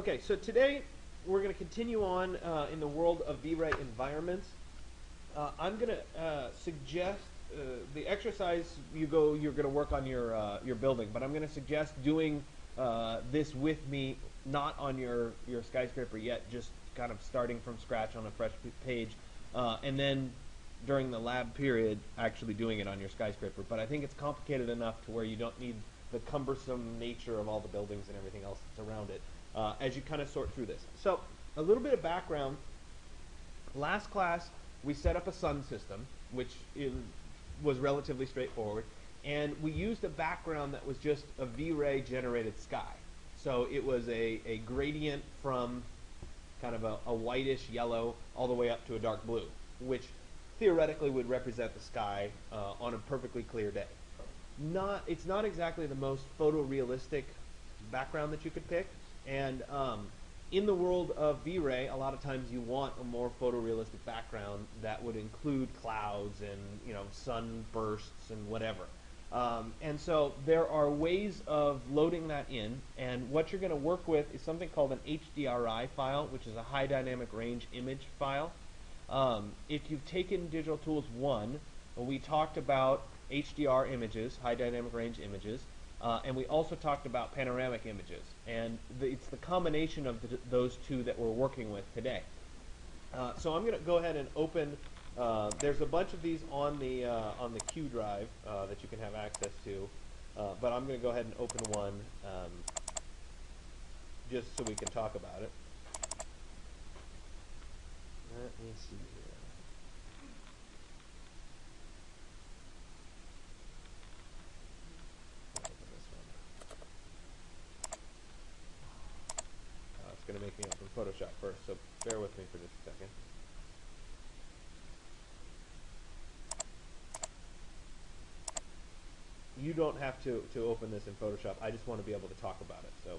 Okay, so today we're going to continue on in the world of V-Ray environments. I'm going to suggest the exercise you're going to work on your building, but I'm going to suggest doing this with me, not on your skyscraper yet, just kind of starting from scratch on a fresh page, and then during the lab period actually doing it on your skyscraper. But I think it's complicated enough to where you don't need the cumbersome nature of all the buildings and everything else that's around it as you kind of sort through this. So a little bit of background. Last class we set up a sun system, which was relatively straightforward, and we used a background that was just a V-ray generated sky. So it was a gradient from kind of a whitish yellow all the way up to a dark blue, which theoretically would represent the sky on a perfectly clear day. It's not exactly the most photorealistic background that you could pick, and in the world of V-Ray, a lot of times you want a more photorealistic background that would include clouds and sunbursts and whatever. And so there are ways of loading that in, and what you're going to work with is something called an HDRI file, which is a high dynamic range image file. If you've taken Digital Tools 1, we talked about HDR images, high dynamic range images, and we also talked about panoramic images, and it's the combination of those two that we're working with today. So I'm going to go ahead and open. There's a bunch of these on the Q drive that you can have access to, but I'm going to go ahead and open one just so we can talk about it. Let me see here. It's going to make me open Photoshop first, so bear with me for just a second. You don't have to open this in Photoshop. I just want to be able to talk about it. So.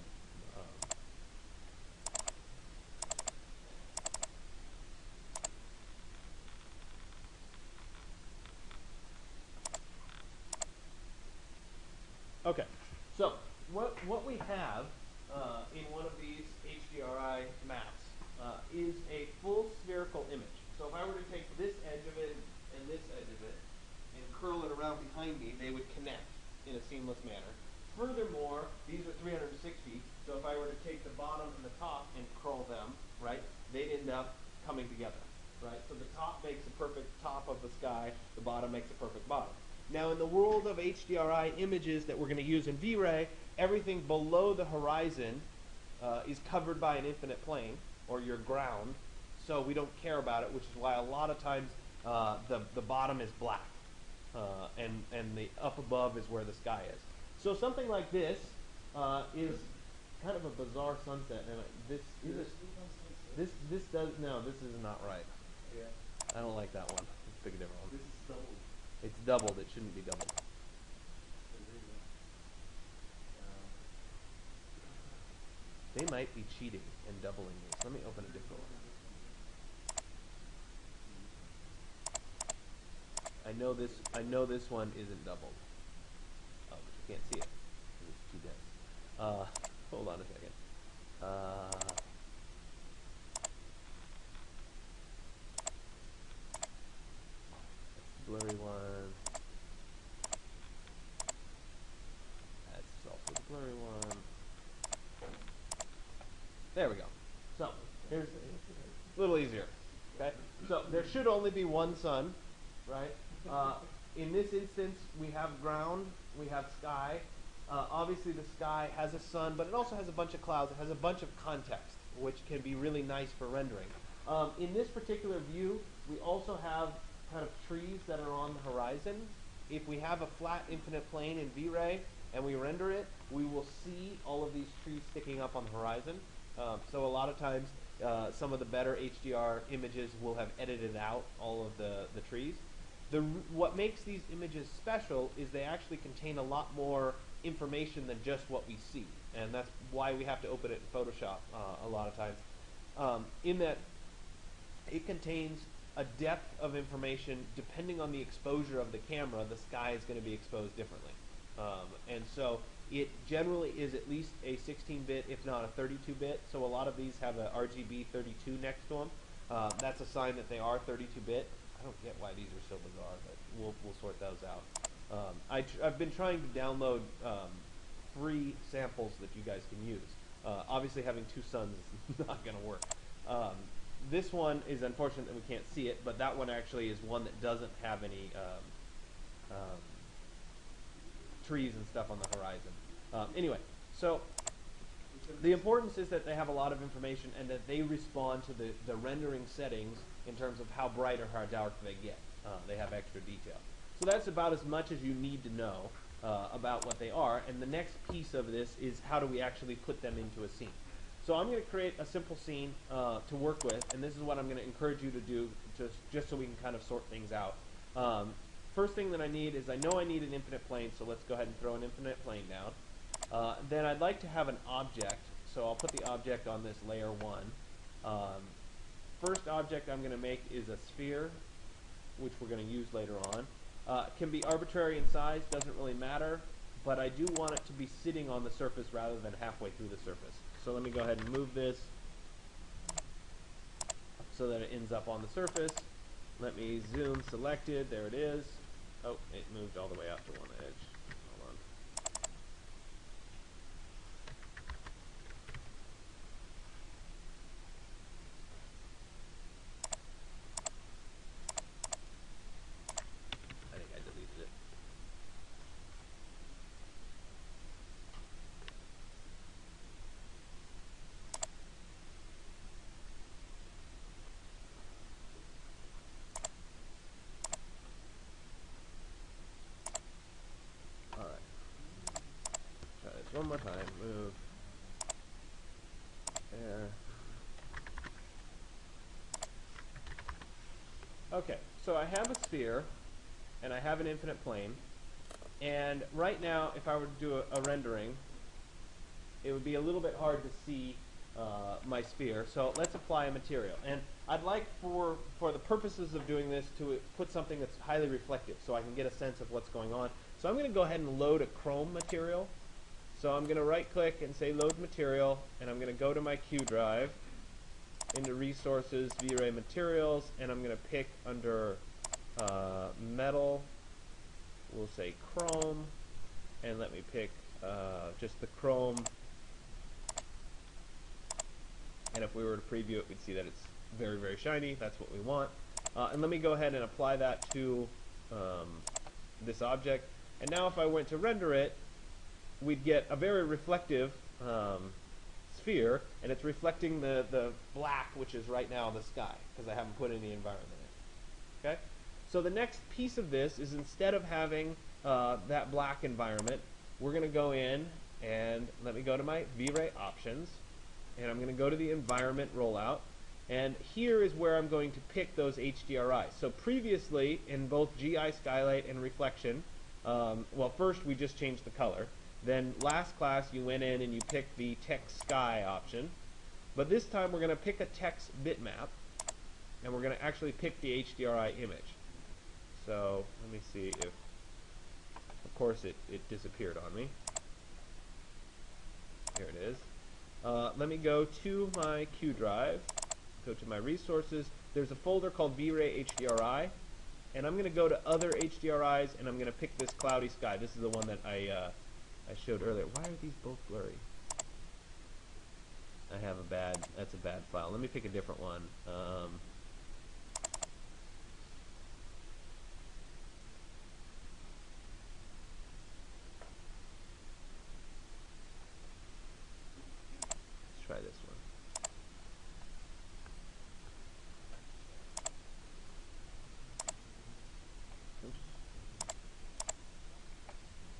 Okay, so what we have in one of these HDRI maps is a full spherical image. So if I were to take this edge of it and this edge of it and curl it around behind me, they would connect in a seamless manner. Furthermore, these are 360, so if I were to take the bottom and the top and curl them, right, they'd end up coming together, right? So the top makes a perfect top of the sky, the bottom makes a perfect bottom. Now in the world of HDRI images that we're going to use in V-Ray, everything below the horizon is covered by an infinite plane, or your ground, so we don't care about it, which is why a lot of times the bottom is black, and the up above is where the sky is. So something like this is kind of a bizarre sunset, and this is not right. Yeah. I don't like that one. Let's pick a different one. This is double. It's doubled. It shouldn't be doubled. They might be cheating and doubling these. Let me open a different one. I know this one isn't doubled. Oh, but you can't see it because it's too dense. Hold on a second. Blurry one. That's also the blurry one. There we go. So here's a little easier. Okay. So there should only be one sun, right? In this instance, we have ground, we have sky. Obviously, the sky has a sun, but it also has a bunch of clouds. It has a bunch of context, which can be really nice for rendering. In this particular view, we also have kind of trees that are on the horizon. If we have a flat infinite plane in V-Ray and we render it, we will see all of these trees sticking up on the horizon. So a lot of times, some of the better HDR images will have edited out all of the trees. What makes these images special is they actually contain a lot more information than just what we see, and that's why we have to open it in Photoshop a lot of times. In that it contains a depth of information depending on the exposure of the camera. The sky is going to be exposed differently, and so It generally is at least a 16-bit, if not a 32-bit. So a lot of these have a RGB 32 next to them. That's a sign that they are 32-bit. I don't get why these are so bizarre, but we'll sort those out. I've been trying to download free samples that you guys can use. Obviously, having two sons is not going to work. This one is unfortunate that we can't see it, but that one actually is one that doesn't have any trees and stuff on the horizon. Anyway, so the importance is that they have a lot of information and that they respond to the rendering settings in terms of how bright or how dark they get. They have extra detail. So that's about as much as you need to know about what they are. And the next piece of this is how do we actually put them into a scene. So I'm going to create a simple scene to work with, and this is what I'm going to encourage you to do just so we can kind of sort things out. First thing that I need is I know I need an infinite plane, so let's go ahead and throw an infinite plane down. Then I'd like to have an object, so I'll put the object on this layer 1. First object I'm going to make is a sphere, which we're going to use later on. It can be arbitrary in size, doesn't really matter, but I do want it to be sitting on the surface rather than halfway through the surface. So let me go ahead and move this so that it ends up on the surface. Let me zoom selected, there it is. Oh, it moved all the way out to one edge. Hold on. I think I deleted it. One more time, move, there. Okay, so I have a sphere, and I have an infinite plane, and right now, if I were to do a rendering, it would be a little bit hard to see my sphere, so let's apply a material. And I'd like, for the purposes of doing this, to put something that's highly reflective, so I can get a sense of what's going on. So I'm going to go ahead and load a chrome material. So I'm going to right click and say load material, and I'm going to go to my Q drive, into resources, V-Ray materials, and I'm going to pick under metal, we'll say chrome, and let me pick just the chrome, and if we were to preview it, we'd see that it's very, very shiny. That's what we want. And let me go ahead and apply that to this object, and now if I went to render it, we'd get a very reflective sphere, and it's reflecting the black, which is right now the sky, because I haven't put any environment in. Okay? So the next piece of this is, instead of having that black environment, we're going to go in and let me go to my V-Ray options, and I'm going to go to the environment rollout, and here is where I'm going to pick those HDRI. So previously, in both GI skylight and reflection, well, first we just changed the color. Then last class you went in and you picked the text sky option, but this time we're going to pick a text bitmap, and we're going to actually pick the HDRI image. So let me see if, of course it disappeared on me. Here it is. Let me go to my Q drive, go to my resources. There's a folder called V-Ray HDRI, and I'm going to go to other HDRIs, and I'm going to pick this cloudy sky. This is the one that I showed earlier. Why are these both blurry? I have that's a bad file. Let me pick a different one. Let's try this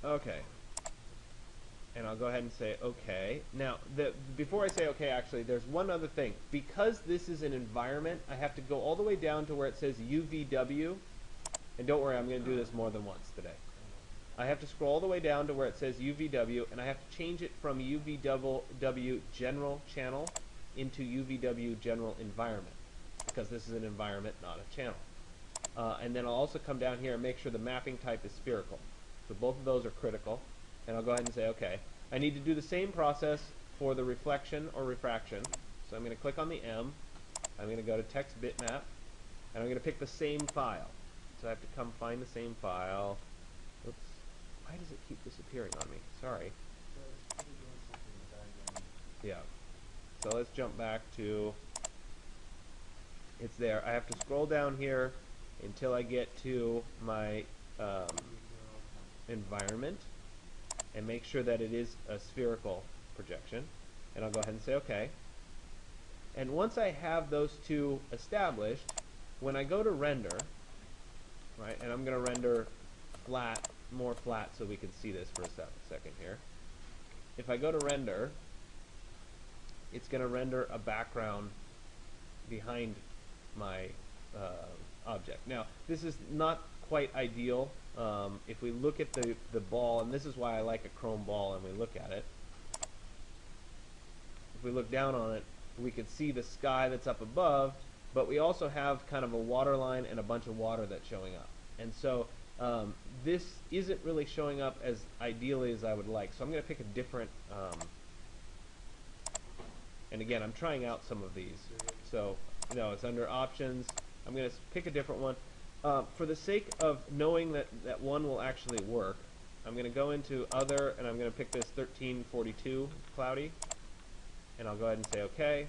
one. Okay. And I'll go ahead and say OK. Now, before I say OK, actually, there's one other thing. Because this is an environment, I have to go all the way down to where it says UVW. And don't worry, I'm going to do this more than once today. I have to scroll all the way down to where it says UVW, and I have to change it from UVW General Channel into UVW General Environment, because this is an environment, not a channel. And then I'll also come down here and make sure the mapping type is spherical. So both of those are critical. and I'll go ahead and say OK. I need to do the same process for the reflection or refraction. So I'm going to click on the M. I'm going to go to text bitmap, and I'm going to pick the same file. So I have to come find the same file. Oops. Why does it keep disappearing on me? Sorry. Yeah. So let's jump back to, it's there. I have to scroll down here until I get to my environment and make sure that it is a spherical projection. And I'll go ahead and say OK. And once I have those two established, when I go to render, right, and I'm going to render flat, more flat so we can see this for a second here. If I go to render, it's going to render a background behind my object. Now, this is not quite ideal. If we look at the ball, and this is why I like a chrome ball, and we look at it, if we look down on it, we can see the sky that's up above, but we also have kind of a water line and a bunch of water that's showing up. And so this isn't really showing up as ideally as I would like. So I'm going to pick a different, and again, I'm trying out some of these. So, it's under options. I'm going to pick a different one. For the sake of knowing that one will actually work, I'm going to go into other, and I'm going to pick this 1342 cloudy. And I'll go ahead and say OK.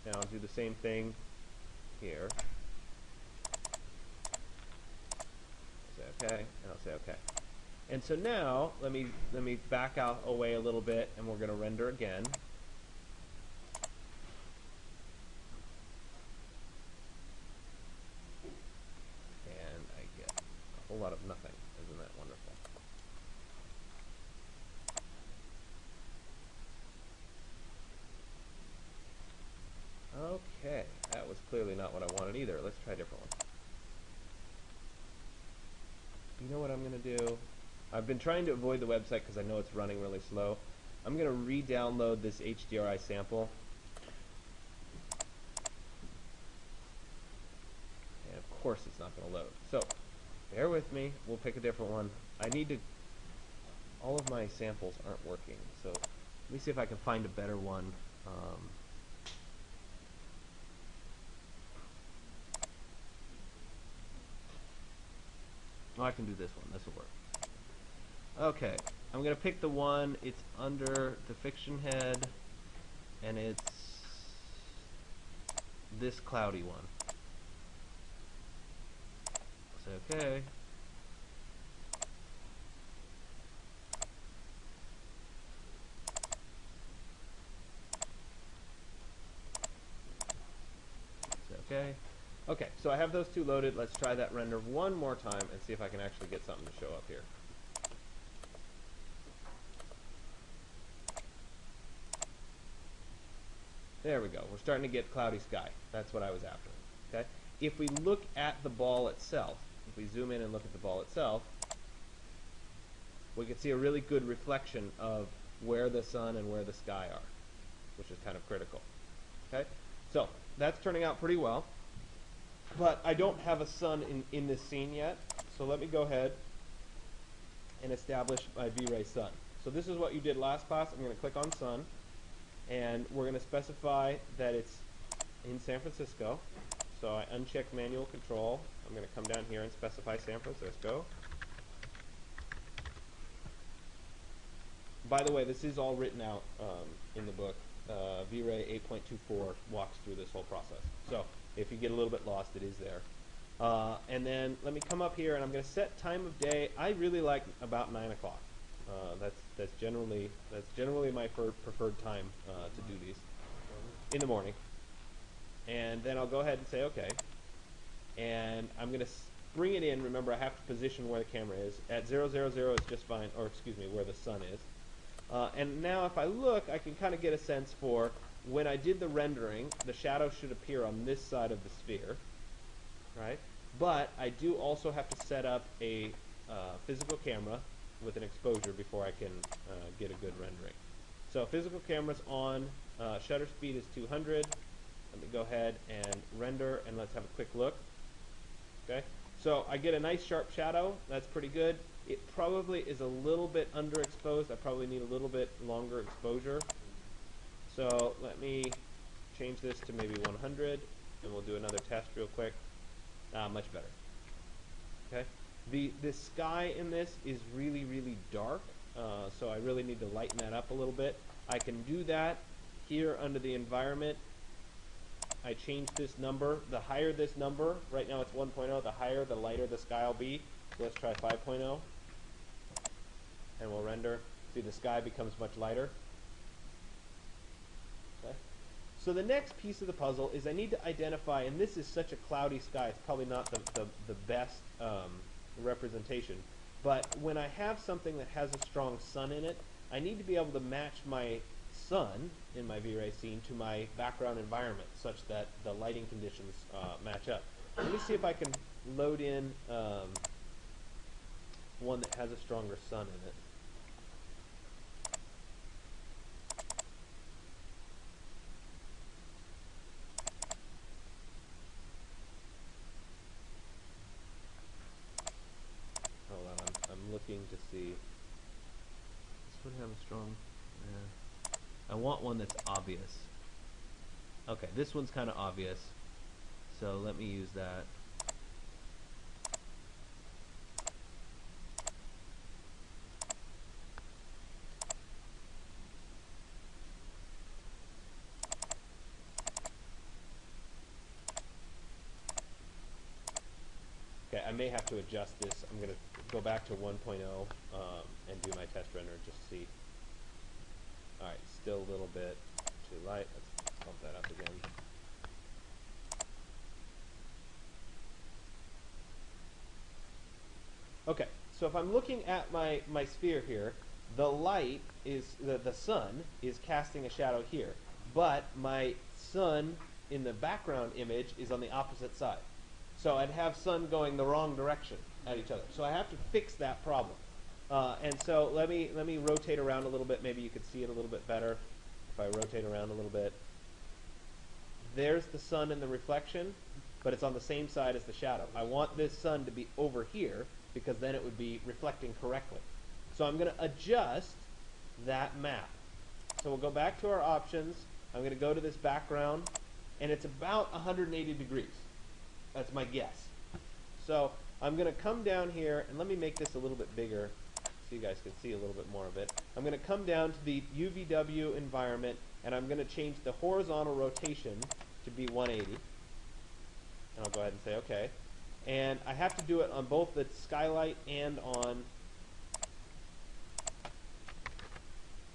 And I'll do the same thing here. Say OK, and I'll say OK. And so now, let me back out away a little bit, and we're going to render again. And I get a whole lot of nothing. Isn't that wonderful? Okay, that was clearly not what I wanted either. Let's try a different one. You know what I'm going to do? I've been trying to avoid the website because I know it's running really slow. I'm going to re-download this HDRI sample. And of course it's not going to load. So, bear with me. We'll pick a different one. I need to... All of my samples aren't working. So, let me see if I can find a better one. Oh, I can do this one. This will work. Okay, I'm going to pick the one. It's under the fiction head, and it's this cloudy one. Say OK. Say OK. Okay, so I have those two loaded. Let's try that render one more time and see if I can actually get something to show up here. There we go. We're starting to get cloudy sky. That's what I was after. Okay. If we look at the ball itself, if we zoom in and look at the ball itself, we can see a really good reflection of where the sun and where the sky are, which is kind of critical. Okay. So that's turning out pretty well. But I don't have a sun in this scene yet, so let me go ahead and establish my V-Ray sun. So this is what you did last class. I'm going to click on sun, and we're going to specify that it's in San Francisco. So I uncheck manual control. I'm going to come down here and specify San Francisco. By the way, this is all written out in the book. V-Ray 8.24 walks through this whole process. So if you get a little bit lost, it is there. And then let me come up here, and I'm going to set time of day. I really like about 9 o'clock. That's generally my preferred time to do these in the morning. And then I'll go ahead and say OK. And I'm going to bring it in. Remember, I have to position where the camera is. At 0, 0, 0 is just fine, or excuse me, where the sun is. And now if I look, I can kind of get a sense for when I did the rendering, the shadow should appear on this side of the sphere, right? But I do also have to set up a physical camera with an exposure before I can get a good rendering. So physical camera's on, shutter speed is 200. Let me go ahead and render, and let's have a quick look. Okay, So I get a nice sharp shadow. That's pretty good. It probably is a little bit underexposed. I probably need a little bit longer exposure. So let me change this to maybe 100, and we'll do another test real quick. Much better. Okay. The sky in this is really, really dark, so I really need to lighten that up a little bit. I can do that here under the environment. I change this number. The higher this number, right now it's 1.0, the higher, the lighter the sky will be. So let's try 5.0, and we'll render. See, the sky becomes much lighter. Okay. So the next piece of the puzzle is I need to identify, and this is such a cloudy sky, it's probably not the best representation, but when I have something that has a strong sun in it, I need to be able to match my sun in my V-Ray scene to my background environment such that the lighting conditions match up. Let me see if I can load in one that has a stronger sun in it. Hold on, I'm looking to see. This one have a strong... I want one that's obvious. Okay, this one's kind of obvious, so let me use that. Okay, I may have to adjust this. I'm going to go back to 1.0 and do my test render just to see. Alright, still a little bit too light. Let's bump that up again. Okay, so if I'm looking at my sphere here, the light is, the sun is casting a shadow here, but my sun in the background image is on the opposite side. So I'd have sun going the wrong direction at each other. So I have to fix that problem. And so let me rotate around a little bit. Maybe you could see it a little bit better if I rotate around a little bit. There's the sun in the reflection, but it's on the same side as the shadow. I want this sun to be over here because then it would be reflecting correctly. So I'm going to adjust that map. So we'll go back to our options. I'm going to go to this background, and it's about 180 degrees. That's my guess. So I'm going to come down here, and let me make this a little bit bigger so you guys can see a little bit more of it. I'm going to come down to the UVW environment, and I'm going to change the horizontal rotation to be 180. And I'll go ahead and say OK. And I have to do it on both the skylight and on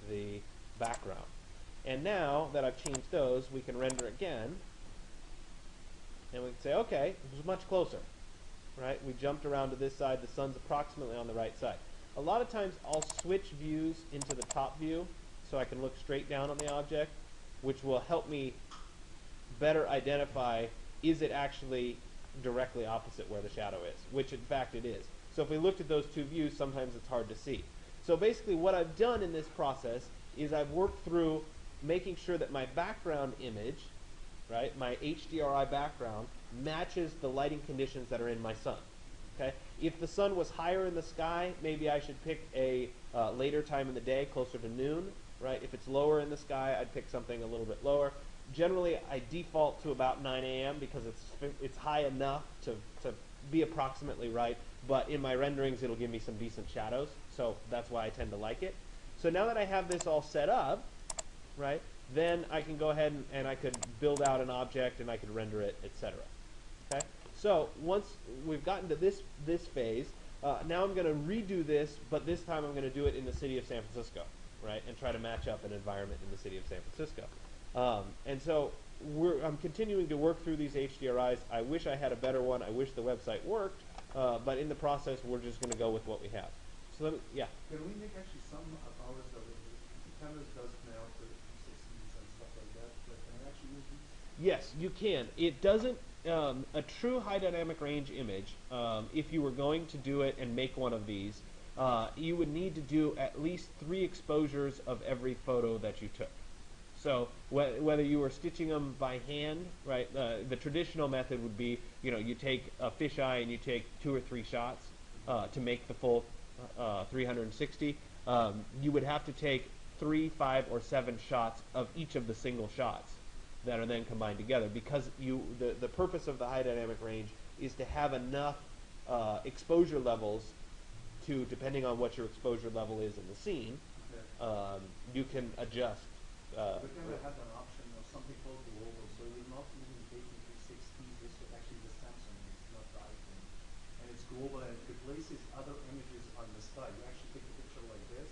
the background. And now that I've changed those, we can render again. And we can say, OK, it was much closer. Right? We jumped around to this side. The sun's approximately on the right side. A lot of times I'll switch views into the top view so I can look straight down on the object, which will help me better identify, is it actually directly opposite where the shadow is, which in fact it is. So if we looked at those two views, sometimes it's hard to see. So basically what I've done in this process is I've worked through making sure that my background image, right, my HDRI background, matches the lighting conditions that are in my sun. Okay? If the sun was higher in the sky, maybe I should pick a later time in the day, closer to noon. Right? If it's lower in the sky, I'd pick something a little bit lower. Generally, I default to about 9 a.m. because it's high enough to be approximately right, but in my renderings it'll give me some decent shadows, so that's why I tend to like it. So now that I have this all set up, right, then I can go ahead and I could build out an object and I could render it, etc. Okay? So once we've gotten to this phase, now I'm going to redo this, but this time I'm going to do it in the city of San Francisco, right, and try to match up an environment in the city of San Francisco. And so I'm continuing to work through these HDRIs. I wish I had a better one. I wish the website worked, but in the process, we're just going to go with what we have. So let me, yeah. Can we make actually some of ours that cameras does now for 360s and stuff like that? But can I actually use these? Yes, you can. It doesn't. A true high dynamic range image, if you were going to do it and make one of these, you would need to do at least 3 exposures of every photo that you took. So whether you were stitching them by hand, right? The traditional method would be, you take a fisheye and you take 2 or 3 shots to make the full 360. You would have to take 3, 5, or 7 shots of each of the single shots that are then combined together, because the purpose of the high dynamic range is to have enough exposure levels to, depending on what your exposure level is in the scene, you can adjust. We kind of have an option of something called global, so you're not even taking 360, this is actually the Samsung, it's not the iPhone. And it's global and it replaces other images on the sky. You actually take a picture like this.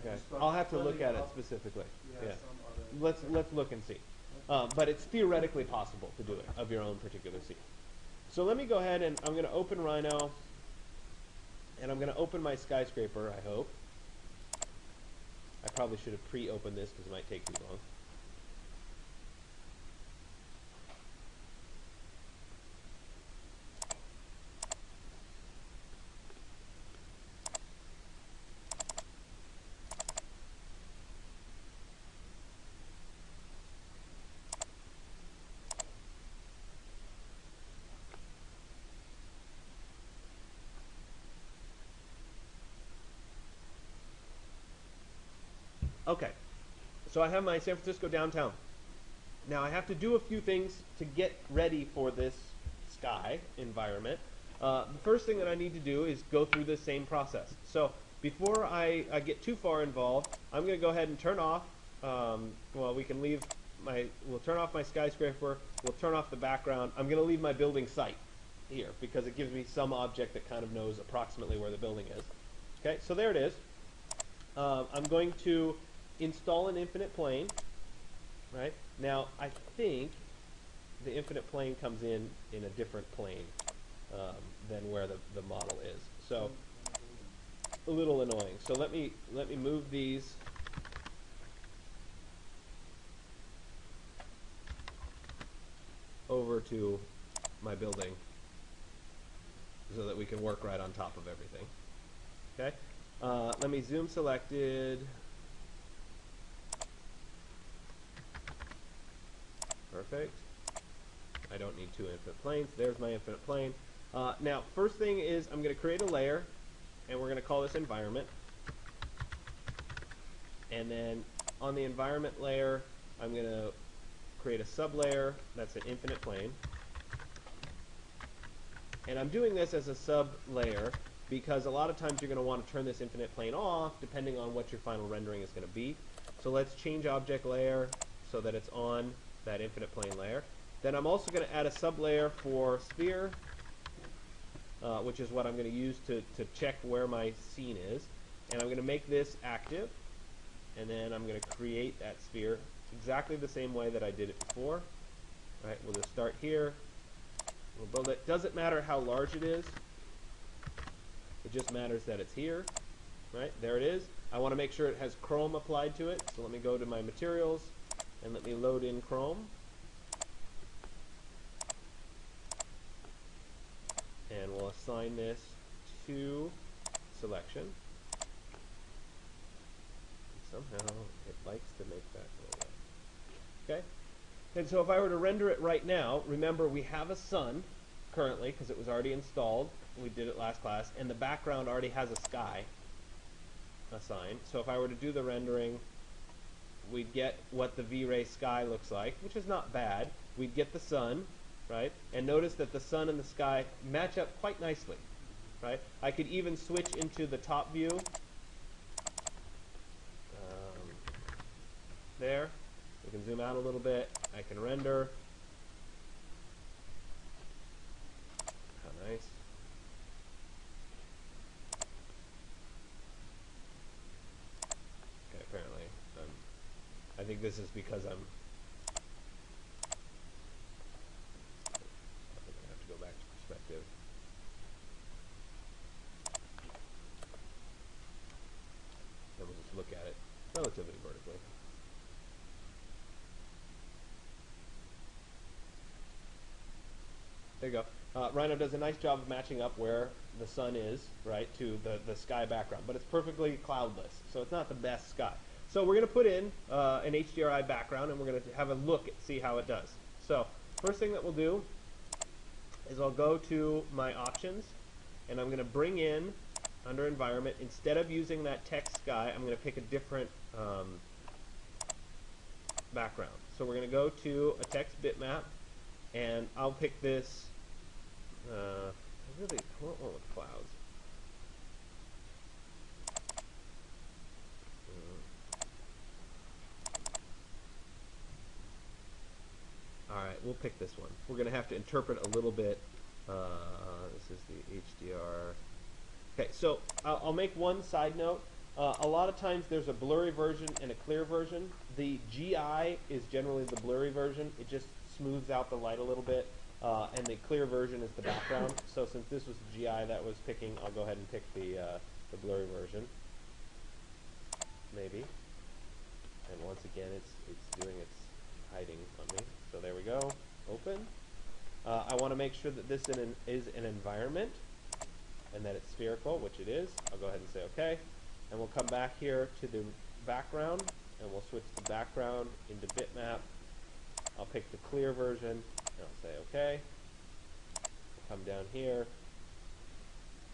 Okay, I'll have to look at it specifically. Yeah. Some other Let's look and see. But it's theoretically possible to do it of your own particular scene. So let me go ahead and I'm going to open Rhino, and I'm going to open my skyscraper, I hope. I probably should have pre-opened this because it might take too long. Okay, so I have my San Francisco downtown. Now I have to do a few things to get ready for this sky environment. The first thing that I need to do is go through the same process. So before I get too far involved, I'm going to go ahead and turn off, well, we'll turn off my skyscraper, we'll turn off the background. I'm going to leave my building site here because it gives me some object that kind of knows approximately where the building is. Okay, so there it is. I'm going to install an infinite plane, right? Now, I think the infinite plane comes in a different plane than where the model is. So, a little annoying. So let me move these over to my building so that we can work right on top of everything. Okay? Let me zoom selected. Perfect. I don't need 2 infinite planes. There's my infinite plane. Now, first thing is I'm going to create a layer, and we're going to call this environment. And then on the environment layer, I'm going to create a sublayer that's an infinite plane. And I'm doing this as a sub-layer because a lot of times you're going to want to turn this infinite plane off depending on what your final rendering is going to be. So let's change object layer so that it's on that infinite plane layer. Then I'm also going to add a sublayer for sphere, which is what I'm going to use to check where my scene is. And I'm going to make this active, and then I'm going to create that sphere exactly the same way that I did it before. All right, we'll just start here. We'll build it. Doesn't matter how large it is. It just matters that it's here. Right, there it is. I want to make sure it has chrome applied to it. So let me go to my materials and let me load in chrome. And we'll assign this to selection. And somehow it likes to make that go away. Okay? And so if I were to render it right now, remember we have a sun currently because it was already installed. We did it last class. And the background already has a sky assigned. So if I were to do the rendering, we'd get what the V-Ray sky looks like, which is not bad. We'd get the sun, right? And notice that the sun and the sky match up quite nicely, right? I could even switch into the top view. There. We can zoom out a little bit. I can render. How nice. Okay, apparently. I think this is because I'm going to have to go back to perspective. And we'll just look at it relatively vertically. There you go. Rhino does a nice job of matching up where the sun is, right, to the sky background. But it's perfectly cloudless, so it's not the best sky. So we're going to put in an HDRI background, and we're going to have a look at see how it does. So first thing that we'll do is I'll go to my options, and I'm going to bring in under environment, instead of using that text sky, I'm going to pick a different background. So we're going to go to a text bitmap, and I'll pick this. I want one with clouds. Alright, we'll pick this one. We're going to have to interpret a little bit. This is the HDR. Okay, so I'll make one side note. A lot of times there's a blurry version and a clear version. The GI is generally the blurry version. It just smooths out the light a little bit. And the clear version is the background. So since this was the GI that was picking, I'll go ahead and pick the blurry version. Maybe. And once again, it's doing its hiding on me. So there we go. Open. I want to make sure that this is an environment and that it's spherical, which it is. I'll go ahead and say OK. And we'll come back here to the background, and we'll switch the background into bitmap. I'll pick the clear version, and I'll say OK. Come down here,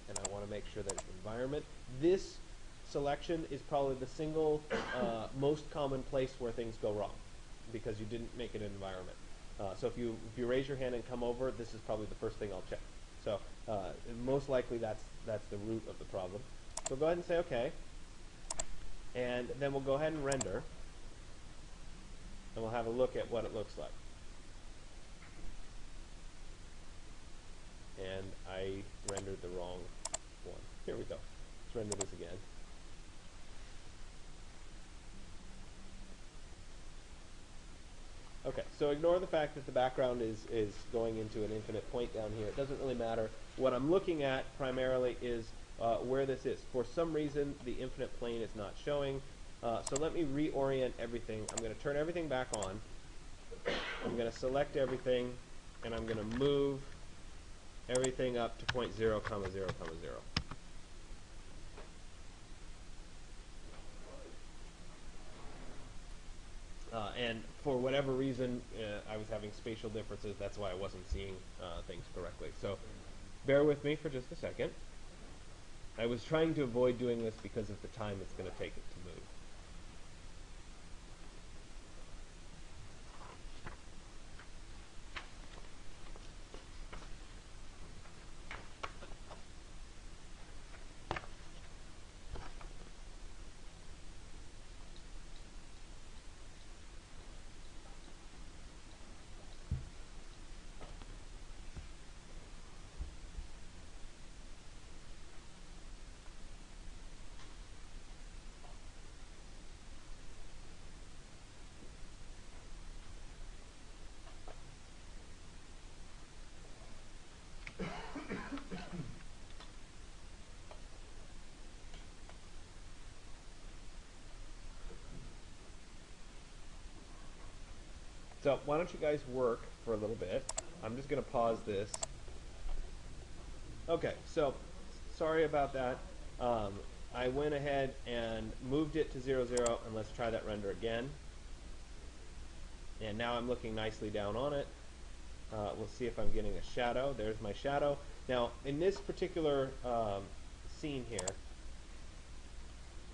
and I want to make sure that it's environment. This selection is probably the single most common place where things go wrong, because you didn't make it an environment. So if you raise your hand and come over, this is probably the first thing I'll check. So most likely that's the root of the problem. So go ahead and say OK, and then we'll go ahead and render, and we'll have a look at what it looks like. And I rendered the wrong one. Here we go. Let's render this again. Okay, so ignore the fact that the background is going into an infinite point down here. It doesn't really matter. What I'm looking at primarily is where this is. For some reason, the infinite plane is not showing. So let me reorient everything. I'm going to turn everything back on. I'm going to select everything, and I'm going to move everything up to point 0, 0, 0. And for whatever reason, I was having spatial differences. That's why I wasn't seeing things correctly. So bear with me for just a second. I was trying to avoid doing this because of the time it's going to take it to move. So why don't you guys work for a little bit. I'm just going to pause this. Okay, so sorry about that. I went ahead and moved it to 0, 0, and let's try that render again. And now I'm looking nicely down on it. We'll see if I'm getting a shadow. There's my shadow. Now, in this particular scene here,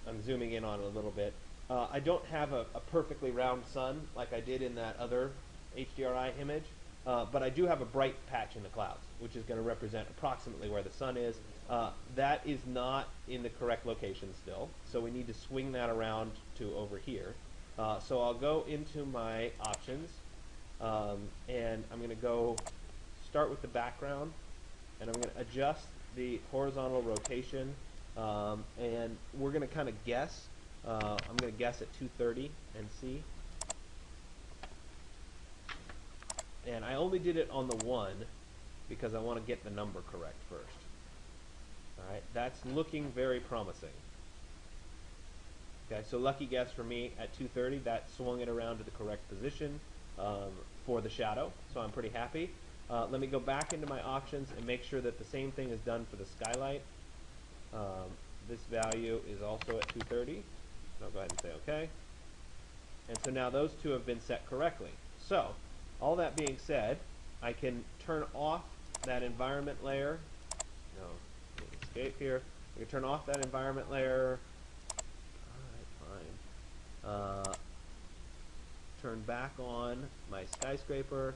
I'm zooming in on it a little bit. I don't have a perfectly round sun like I did in that other HDRI image, but I do have a bright patch in the clouds, which is going to represent approximately where the sun is. That is not in the correct location still, so we need to swing that around to over here. So I'll go into my options, and I'm going to go start with the background, and I'm going to adjust the horizontal rotation, and we're going to kind of guess. I'm going to guess at 230 and see. And I only did it on the 1 because I want to get the number correct first. Alright, that's looking very promising. Okay, so lucky guess for me at 230, that swung it around to the correct position for the shadow, so I'm pretty happy. Let me go back into my options and make sure that the same thing is done for the skylight. This value is also at 230. And I'll go ahead and say OK. And so now those two have been set correctly. So all that being said, I can turn off that environment layer. No, escape here. I can turn off that environment layer. All right, fine. Turn back on my skyscraper,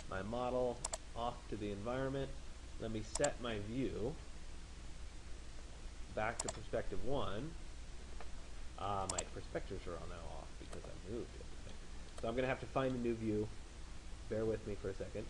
my model, off to the environment. Let me set my view back to perspective 1. My perspectives are all now off because I moved everything. So I'm going to have to find a new view. Bear with me for a second.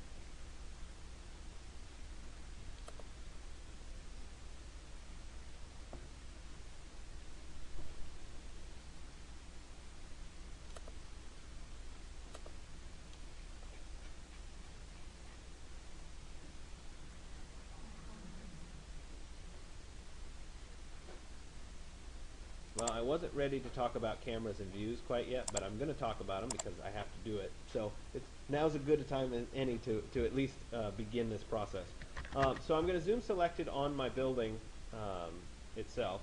Well, I wasn't ready to talk about cameras and views quite yet, but I'm going to talk about them because I have to do it. So now's as good a time as any to at least begin this process. So I'm going to zoom selected on my building itself,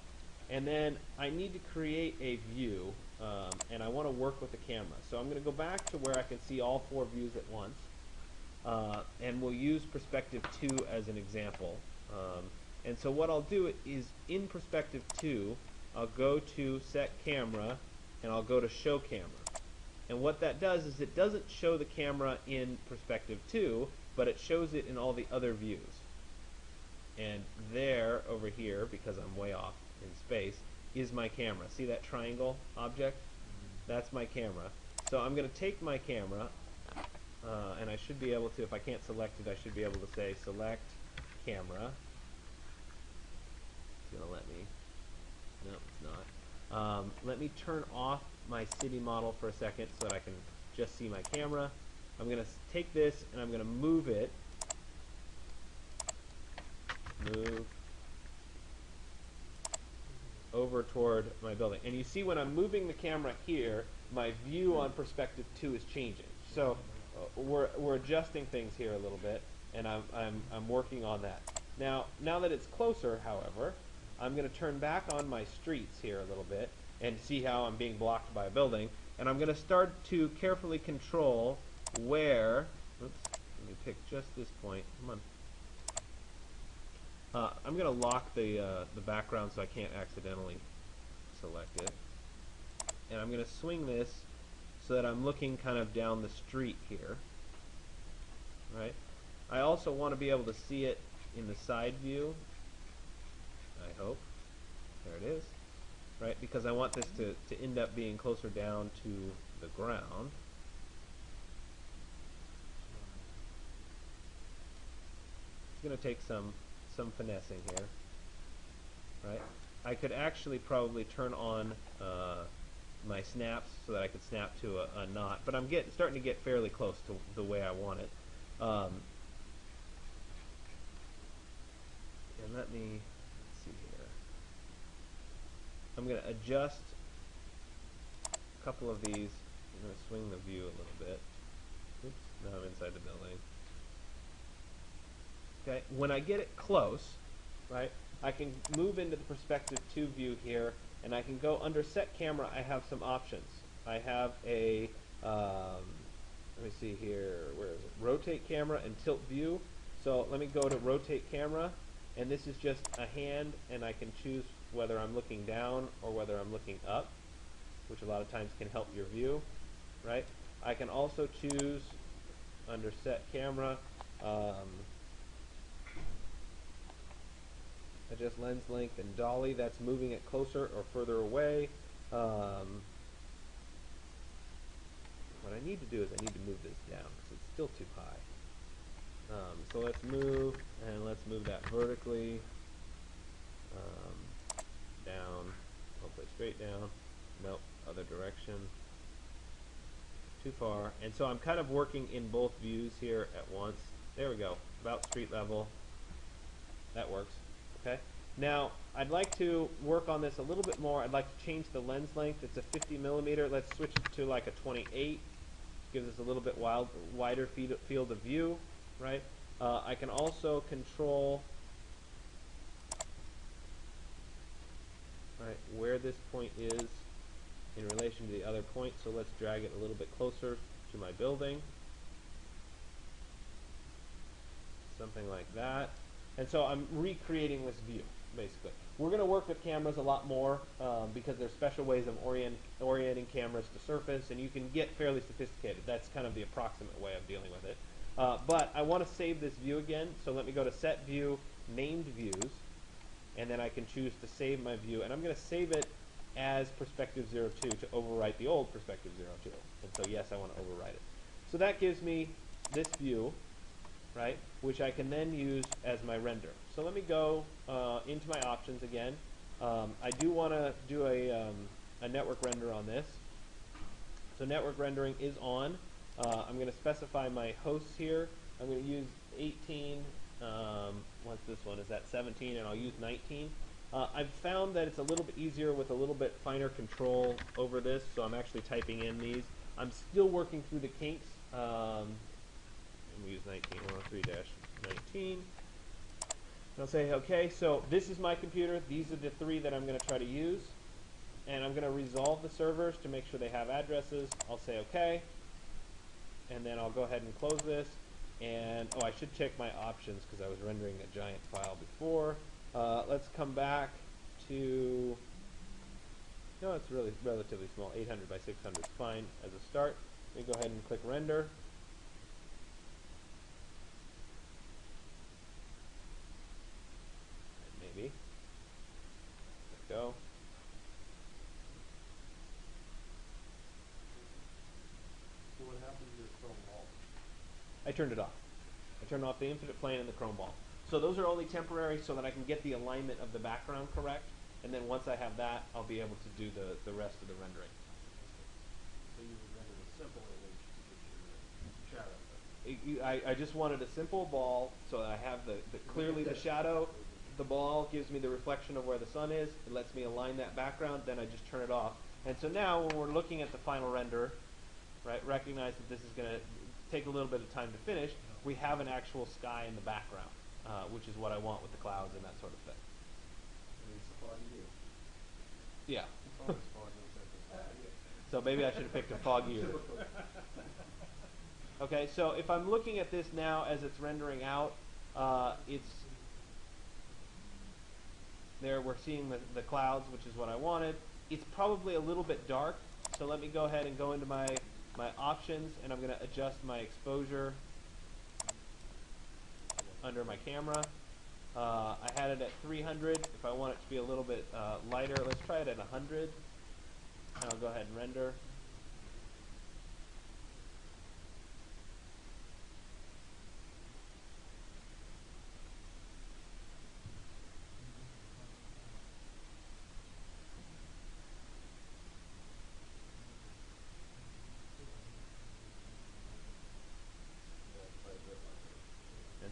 and then I need to create a view, and I want to work with the camera. So I'm going to go back to where I can see all 4 views at once, and we'll use perspective 2 as an example. And so what I'll do is in perspective 2, I'll go to set camera and I'll go to show camera. And what that does is it doesn't show the camera in perspective 2, but it shows it in all the other views. And there, over here, because I'm way off in space, is my camera. See that triangle object? That's my camera. So I'm going to take my camera, and I should be able to, if I can't select it, I should be able to say select camera. It's going to let me. No, it's not. Let me turn off my city model for a second so that I can just see my camera. I'm going to take this and I'm going to move it. Move over toward my building. And you see when I'm moving the camera here, my view on perspective 2 is changing. So we're adjusting things here a little bit, and I'm working on that. Now that it's closer, however, I'm going to turn back on my streets here a little bit and see how I'm being blocked by a building. And I'm going to start to carefully control where, oops, let me pick just this point. Come on. I'm going to lock the background so I can't accidentally select it. And I'm going to swing this so that I'm looking kind of down the street here. Right? I also want to be able to see it in the side view. I hope. There it is. Right? Because I want this to end up being closer down to the ground. It's going to take some finessing here. Right? I could actually probably turn on my snaps so that I could snap to a knot, but I'm starting to get fairly close to the way I want it. And let me, let's see here. I'm going to adjust a couple of these. I'm going to swing the view a little bit. Oops, now I'm inside the building. Okay, when I get it close, right, I can move into the perspective 2 view here, and I can go under set camera. I have some options. I have a, let me see here, where is it? Rotate camera and tilt view. So let me go to rotate camera, and this is just a hand, and I can choose whether I'm looking down or whether I'm looking up, which a lot of times can help your view, right? I can also choose under set camera, adjust lens length and dolly. That's moving it closer or further away. What I need to do is I need to move this down because it's still too high. So let's move, and let's move that vertically down, hopefully straight down. Nope, other direction. Too far. And so I'm kind of working in both views here at once. There we go, about street level. That works. Okay. Now I'd like to work on this a little bit more. I'd like to change the lens length. It's a 50 millimeter. Let's switch it to like a 28. Gives us a little bit wider field of view, right? I can also control where this point is in relation to the other point, so let's drag it a little bit closer to my building. Something like that. And so I'm recreating this view, basically. We're going to work with cameras a lot more because there's special ways of orienting cameras to surface, and you can get fairly sophisticated. That's kind of the approximate way of dealing with it. But I want to save this view again, so let me go to Set View, Named Views, and then I can choose to save my view. And I'm going to save it as Perspective 02 to overwrite the old Perspective 02. And so yes, I want to overwrite it. So that gives me this view, right, which I can then use as my render. So let me go into my options again. I do want to do a network render on this. So network rendering is on. I'm going to specify my hosts here. I'm going to use 18. What's this one? Is that 17? And I'll use 19. I've found that it's a little bit easier with a little bit finer control over this, so I'm actually typing in these. I'm still working through the kinks. We use 19.103-19. And I'll say, okay, so this is my computer. These are the three that I'm going to try to use. And I'm going to resolve the servers to make sure they have addresses. I'll say okay. And then I'll go ahead and close this. And, oh, I should check my options because I was rendering a giant file before. Let's come back to, no, it's really relatively small. 800 by 600 is fine as a start. Let me go ahead and click render. Maybe. There we go. So what happened to your chrome wall? I turned it off. I turned off the infinite plane and the chrome ball. So those are only temporary so that I can get the alignment of the background correct. And then once I have that, I'll be able to do the rest of the rendering. So you would render a simple image to get your shadow. I just wanted a simple ball so that I have clearly the shadow. The ball gives me the reflection of where the sun is. It lets me align that background. Then I just turn it off. And so now when we're looking at the final render, right, recognize that this is going to take a little bit of time to finish. We have an actual sky in the background, which is what I want with the clouds and that sort of thing. It's a foggy view. Yeah. It's always foggy. So maybe I should have picked a foggier. Okay, so if I'm looking at this now as it's rendering out, it's there. We're seeing the clouds, which is what I wanted. It's probably a little bit dark, so let me go ahead and go into my options, and I'm going to adjust my exposure under my camera. I had it at 300. If I want it to be a little bit lighter, let's try it at 100. And I'll go ahead and render.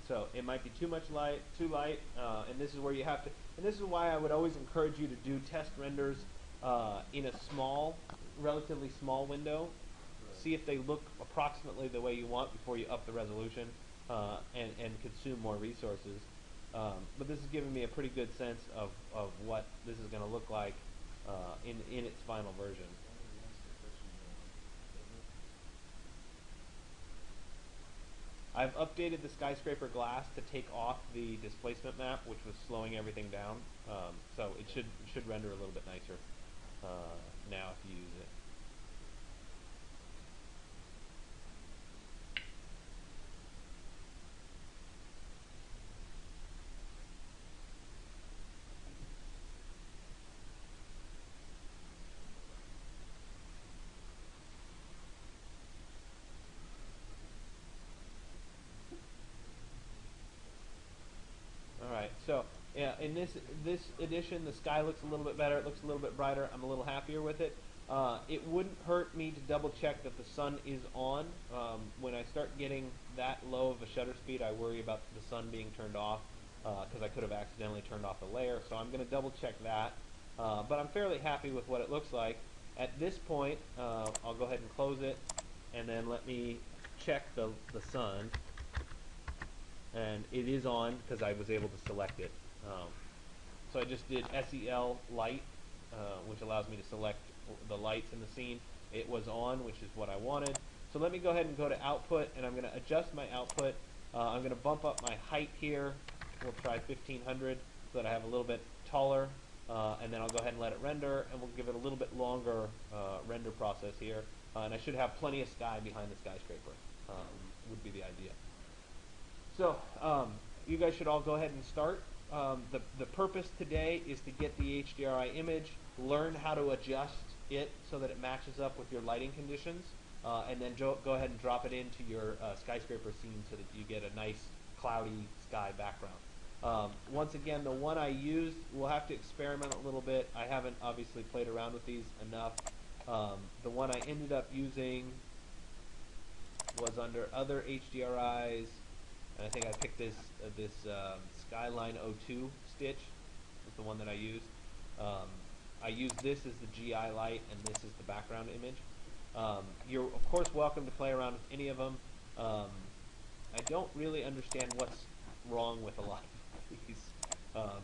So it might be too light, and this is where you have to, and this is why I would always encourage you to do test renders in a relatively small window. Right. See if they look approximately the way you want before you up the resolution and consume more resources. But this is giving me a pretty good sense of what this is going to look like in its final version. I've updated the skyscraper glass to take off the displacement map, which was slowing everything down. So it should render a little bit nicer now if you use it. So yeah, in this edition, the sky looks a little bit better. It looks a little bit brighter. I'm a little happier with it. It wouldn't hurt me to double check that the sun is on. When I start getting that low of a shutter speed, I worry about the sun being turned off because I could have accidentally turned off a layer. So I'm going to double check that. But I'm fairly happy with what it looks like. At this point, I'll go ahead and close it, and then let me check the sun. And it is on because I was able to select it. So I just did SEL light, which allows me to select the lights in the scene. It was on, which is what I wanted. So let me go ahead and go to output, and I'm going to adjust my output. I'm going to bump up my height here. We'll try 1500 so that I have a little bit taller, and then I'll go ahead and let it render, and we'll give it a little bit longer render process here. And I should have plenty of sky behind the skyscraper, would be the idea. So you guys should all go ahead and start. The purpose today is to get the HDRI image, learn how to adjust it so that it matches up with your lighting conditions, and then go ahead and drop it into your skyscraper scene so that you get a nice cloudy sky background. Once again, the one I used, we'll have to experiment a little bit. I haven't obviously played around with these enough. The one I ended up using was under other HDRIs, and I think I picked this Skyline 02 stitch. Is the one that I used. I used this as the GI light, and this is the background image. You're of course welcome to play around with any of them. I don't really understand what's wrong with a lot of these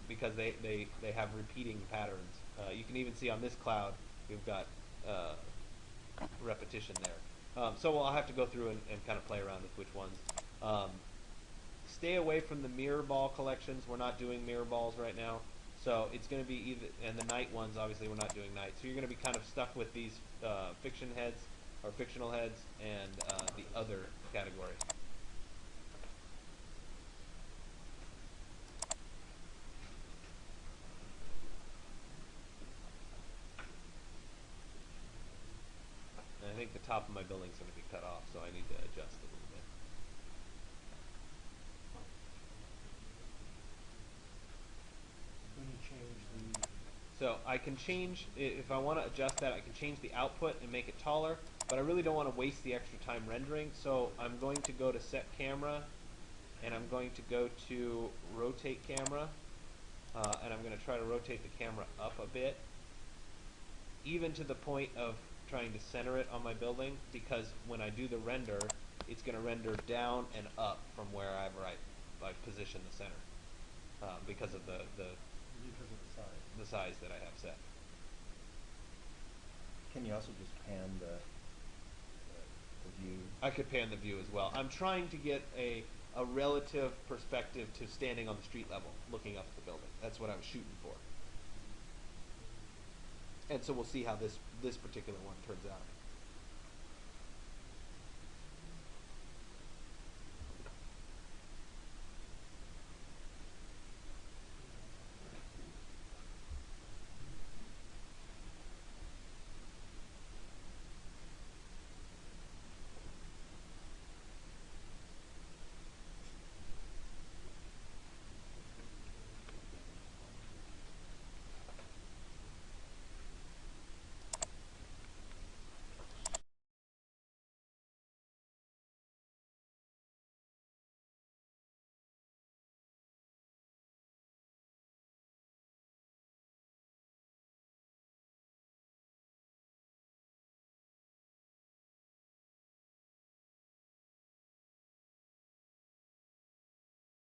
because they have repeating patterns. You can even see on this cloud we've got repetition there. So I'll have to go through and kind of play around with which ones. Stay away from the mirror ball collections. We're not doing mirror balls right now. So it's going to be either, and the night ones, obviously we're not doing night. So you're going to be kind of stuck with these fiction heads, or fictional heads, and the other category. And I think the top of my building's going to be cut off, so I need to adjust a little bit. When you change the... So I can change, if I want to adjust that, I can change the output and make it taller, but I really don't want to waste the extra time rendering, so I'm going to go to set camera, and I'm going to go to rotate camera, and I'm going to try to rotate the camera up a bit, even to the point of trying to center it on my building, because when I do the render, it's going to render down and up from wherever I position the center, because of the size that I have set. Can you also just pan the view? I could pan the view as well. I'm trying to get a relative perspective to standing on the street level, looking up at the building. That's what I was shooting for. And so we'll see how this particular one turns out.